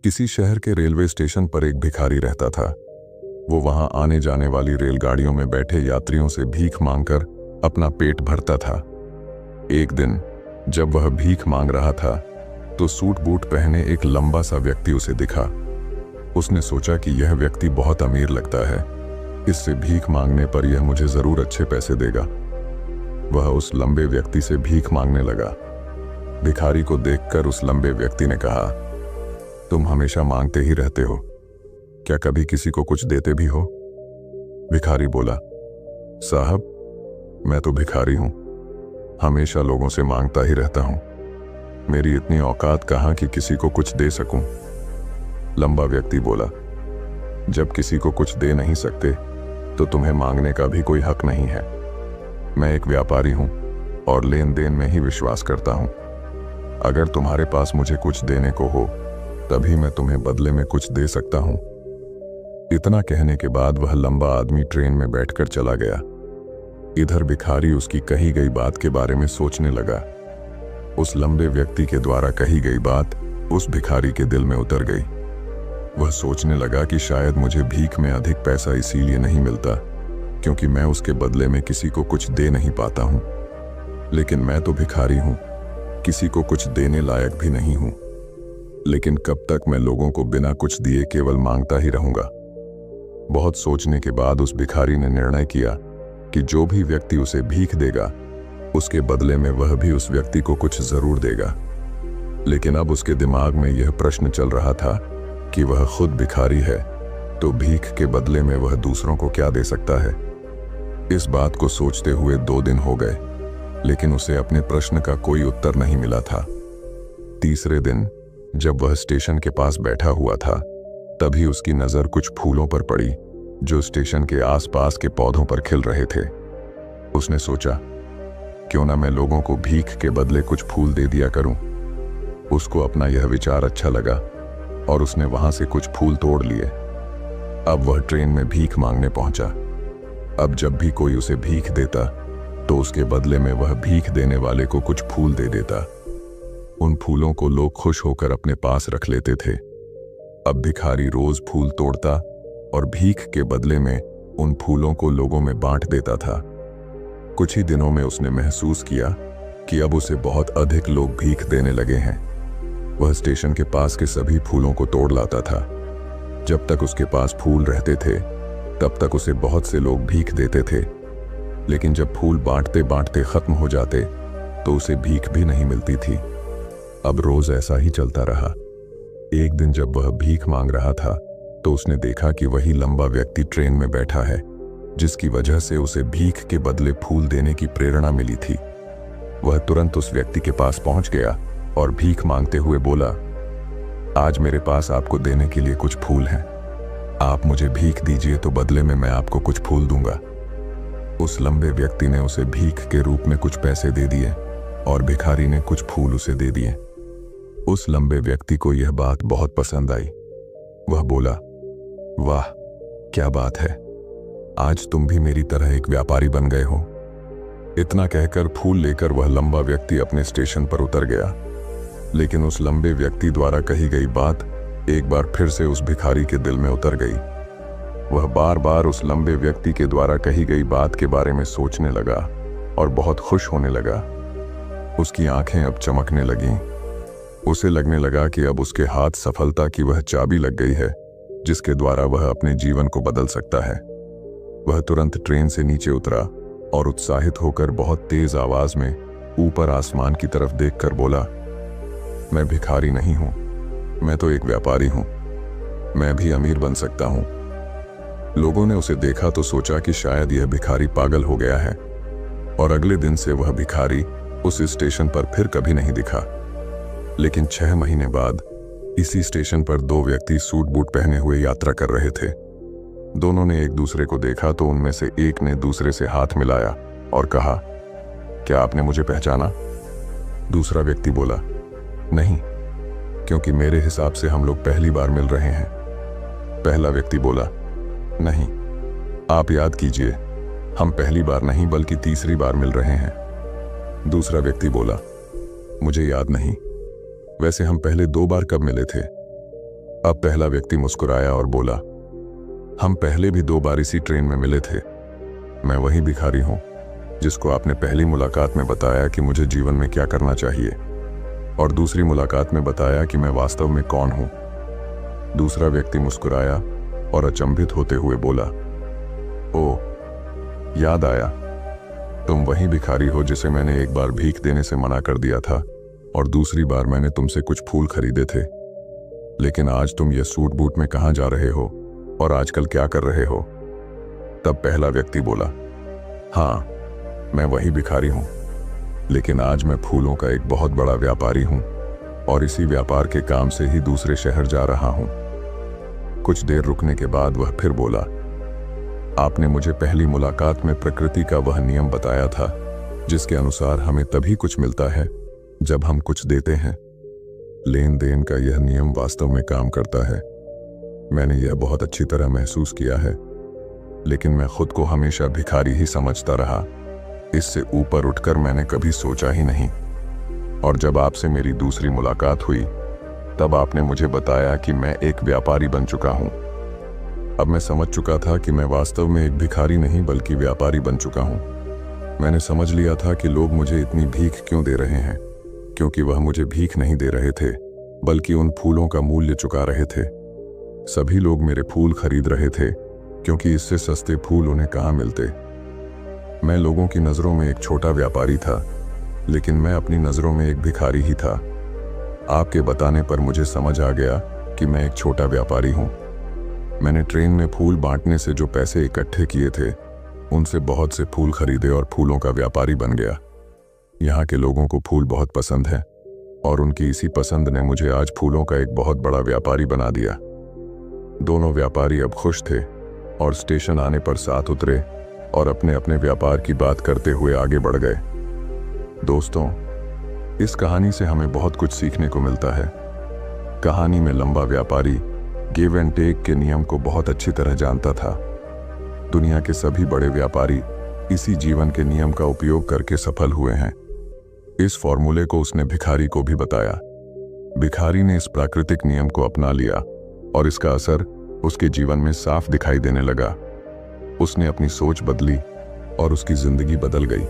किसी शहर के रेलवे स्टेशन पर एक भिखारी रहता था। वो वहां आने जाने वाली रेलगाड़ियों में बैठे यात्रियों से भीख मांगकर अपना पेट भरता था। एक दिन जब वह भीख मांग रहा था तो सूट बूट पहने एक लंबा सा व्यक्ति उसे दिखा। उसने सोचा कि यह व्यक्ति बहुत अमीर लगता है, इससे भीख मांगने पर यह मुझे जरूर अच्छे पैसे देगा। वह उस लंबे व्यक्ति से भीख मांगने लगा। भिखारी को देखकर उस लंबे व्यक्ति ने कहा, तुम हमेशा मांगते ही रहते हो, क्या कभी किसी को कुछ देते भी हो? भिखारी बोला, साहब मैं तो भिखारी हूं, हमेशा लोगों से मांगता ही रहता हूं, मेरी इतनी औकात कहां कि किसी को कुछ दे सकूं। लंबा व्यक्ति बोला, जब किसी को कुछ दे नहीं सकते तो तुम्हें मांगने का भी कोई हक नहीं है। मैं एक व्यापारी हूं और लेन देन में ही विश्वास करता हूं। अगर तुम्हारे पास मुझे कुछ देने को हो तभी मैं तुम्हें बदले में कुछ दे सकता हूं। इतना कहने के बाद वह लंबा आदमी ट्रेन में बैठकर चला गया। इधर भिखारी उसकी कही गई बात के बारे में सोचने लगा। उस लंबे व्यक्ति के द्वारा कही गई बात उस भिखारी के दिल में उतर गई। वह सोचने लगा कि शायद मुझे भीख में अधिक पैसा इसीलिए नहीं मिलता क्योंकि मैं उसके बदले में किसी को कुछ दे नहीं पाता हूं। लेकिन मैं तो भिखारी हूं, किसी को कुछ देने लायक भी नहीं हूं। लेकिन कब तक मैं लोगों को बिना कुछ दिए केवल मांगता ही रहूंगा? बहुत सोचने के बाद उस भिखारी ने निर्णय किया कि जो भी व्यक्ति उसे भीख देगा उसके बदले में वह भी उस व्यक्ति को कुछ जरूर देगा। लेकिन अब उसके दिमाग में यह प्रश्न चल रहा था कि वह खुद भिखारी है तो भीख के बदले में वह दूसरों को क्या दे सकता है। इस बात को सोचते हुए 2 दिन हो गए, लेकिन उसे अपने प्रश्न का कोई उत्तर नहीं मिला था। तीसरे दिन जब वह स्टेशन के पास बैठा हुआ था तभी उसकी नजर कुछ फूलों पर पड़ी जो स्टेशन के आसपास के पौधों पर खिल रहे थे। उसने सोचा, क्यों ना मैं लोगों को भीख के बदले कुछ फूल दे दिया करूं। उसको अपना यह विचार अच्छा लगा और उसने वहां से कुछ फूल तोड़ लिए। अब वह ट्रेन में भीख मांगने पहुंचा। अब जब भी कोई उसे भीख देता तो उसके बदले में वह भीख देने वाले को कुछ फूल दे देता। उन फूलों को लोग खुश होकर अपने पास रख लेते थे। अब भिखारी रोज फूल तोड़ता और भीख के बदले में उन फूलों को लोगों में बांट देता था। कुछ ही दिनों में उसने महसूस किया कि अब उसे बहुत अधिक लोग भीख देने लगे हैं। वह स्टेशन के पास के सभी फूलों को तोड़ लाता था। जब तक उसके पास फूल रहते थे तब तक उसे बहुत से लोग भीख देते थे, लेकिन जब फूल बांटते बांटते खत्म हो जाते तो उसे भीख भी नहीं मिलती थी। अब रोज ऐसा ही चलता रहा। एक दिन जब वह भीख मांग रहा था तो उसने देखा कि वही लंबा व्यक्ति ट्रेन में बैठा है जिसकी वजह से उसे भीख के बदले फूल देने की प्रेरणा मिली थी। वह तुरंत उस व्यक्ति के पास पहुंच गया और भीख मांगते हुए बोला, आज मेरे पास आपको देने के लिए कुछ फूल हैं, आप मुझे भीख दीजिए तो बदले में मैं आपको कुछ फूल दूंगा। उस लंबे व्यक्ति ने उसे भीख के रूप में कुछ पैसे दे दिए और भिखारी ने कुछ फूल उसे दे दिए। उस लंबे व्यक्ति को यह बात बहुत पसंद आई। वह बोला, वाह क्या बात है, आज तुम भी मेरी तरह एक व्यापारी बन गए हो। इतना कहकर फूल लेकर वह लंबा व्यक्ति अपने स्टेशन पर उतर गया। लेकिन उस लंबे व्यक्ति द्वारा कही गई बात एक बार फिर से उस भिखारी के दिल में उतर गई। वह बार बार उस लंबे व्यक्ति के द्वारा कही गई बात के बारे में सोचने लगा और बहुत खुश होने लगा। उसकी आंखें अब चमकने लगीं। उसे लगने लगा कि अब उसके हाथ सफलता की वह चाबी लग गई है जिसके द्वारा वह अपने जीवन को बदल सकता है। वह तुरंत ट्रेन से नीचे उतरा और उत्साहित होकर बहुत तेज आवाज में ऊपर आसमान की तरफ देखकर बोला, मैं भिखारी नहीं हूं, मैं तो एक व्यापारी हूं, मैं भी अमीर बन सकता हूं। लोगों ने उसे देखा तो सोचा कि शायद यह भिखारी पागल हो गया है और अगले दिन से वह भिखारी उस स्टेशन पर फिर कभी नहीं दिखा। लेकिन 6 महीने बाद इसी स्टेशन पर 2 व्यक्ति सूट बूट पहने हुए यात्रा कर रहे थे। दोनों ने एक दूसरे को देखा तो उनमें से एक ने दूसरे से हाथ मिलाया और कहा, क्या आपने मुझे पहचाना? दूसरा व्यक्ति बोला, नहीं, क्योंकि मेरे हिसाब से हम लोग पहली बार मिल रहे हैं। पहला व्यक्ति बोला, नहीं, आप याद कीजिए, हम पहली बार नहीं बल्कि तीसरी बार मिल रहे हैं। दूसरा व्यक्ति बोला, मुझे याद नहीं, वैसे हम पहले 2 बार कब मिले थे? अब पहला व्यक्ति मुस्कुराया और बोला, हम पहले भी 2 बार इसी ट्रेन में मिले थे। मैं वही भिखारी हूं जिसको आपने पहली मुलाकात में बताया कि मुझे जीवन में क्या करना चाहिए, और दूसरी मुलाकात में बताया कि मैं वास्तव में कौन हूं। दूसरा व्यक्ति मुस्कुराया और अचंभित होते हुए बोला, ओह, याद आया, तुम वही भिखारी हो जिसे मैंने एक बार भीख देने से मना कर दिया था और दूसरी बार मैंने तुमसे कुछ फूल खरीदे थे। लेकिन आज तुम ये सूट बूट में कहाँ जा रहे हो और आजकल क्या कर रहे हो? तब पहला व्यक्ति बोला, हाँ, मैं वही भिखारी हूं, लेकिन आज मैं फूलों का एक बहुत बड़ा व्यापारी हूं और इसी व्यापार के काम से ही दूसरे शहर जा रहा हूं। कुछ देर रुकने के बाद वह फिर बोला, आपने मुझे पहली मुलाकात में प्रकृति का वह नियम बताया था जिसके अनुसार हमें तभी कुछ मिलता है जब हम कुछ देते हैं। लेन देन का यह नियम वास्तव में काम करता है। मैंने यह बहुत अच्छी तरह महसूस किया है, लेकिन मैं खुद को हमेशा भिखारी ही समझता रहा। इससे ऊपर उठकर मैंने कभी सोचा ही नहीं। और जब आपसे मेरी दूसरी मुलाकात हुई तब आपने मुझे बताया कि मैं एक व्यापारी बन चुका हूं। अब मैं समझ चुका था कि मैं वास्तव में एक भिखारी नहीं बल्कि व्यापारी बन चुका हूं। मैंने समझ लिया था कि लोग मुझे इतनी भीख क्यों दे रहे हैं, क्योंकि वह मुझे भीख नहीं दे रहे थे बल्कि उन फूलों का मूल्य चुका रहे थे। सभी लोग मेरे फूल खरीद रहे थे क्योंकि इससे सस्ते फूल उन्हें कहाँ मिलते। मैं लोगों की नज़रों में एक छोटा व्यापारी था, लेकिन मैं अपनी नज़रों में एक भिखारी ही था। आपके बताने पर मुझे समझ आ गया कि मैं एक छोटा व्यापारी हूँ। मैंने ट्रेन में फूल बांटने से जो पैसे इकट्ठे किए थे उनसे बहुत से फूल खरीदे और फूलों का व्यापारी बन गया। यहाँ के लोगों को फूल बहुत पसंद है और उनकी इसी पसंद ने मुझे आज फूलों का एक बहुत बड़ा व्यापारी बना दिया। दोनों व्यापारी अब खुश थे और स्टेशन आने पर साथ उतरे और अपने अपने व्यापार की बात करते हुए आगे बढ़ गए। दोस्तों, इस कहानी से हमें बहुत कुछ सीखने को मिलता है। कहानी में लंबा व्यापारी गिव एंड टेक के नियम को बहुत अच्छी तरह जानता था। दुनिया के सभी बड़े व्यापारी इसी जीवन के नियम का उपयोग करके सफल हुए हैं। इस फॉर्मूले को उसने भिखारी को भी बताया। भिखारी ने इस प्राकृतिक नियम को अपना लिया और इसका असर उसके जीवन में साफ दिखाई देने लगा। उसने अपनी सोच बदली और उसकी जिंदगी बदल गई।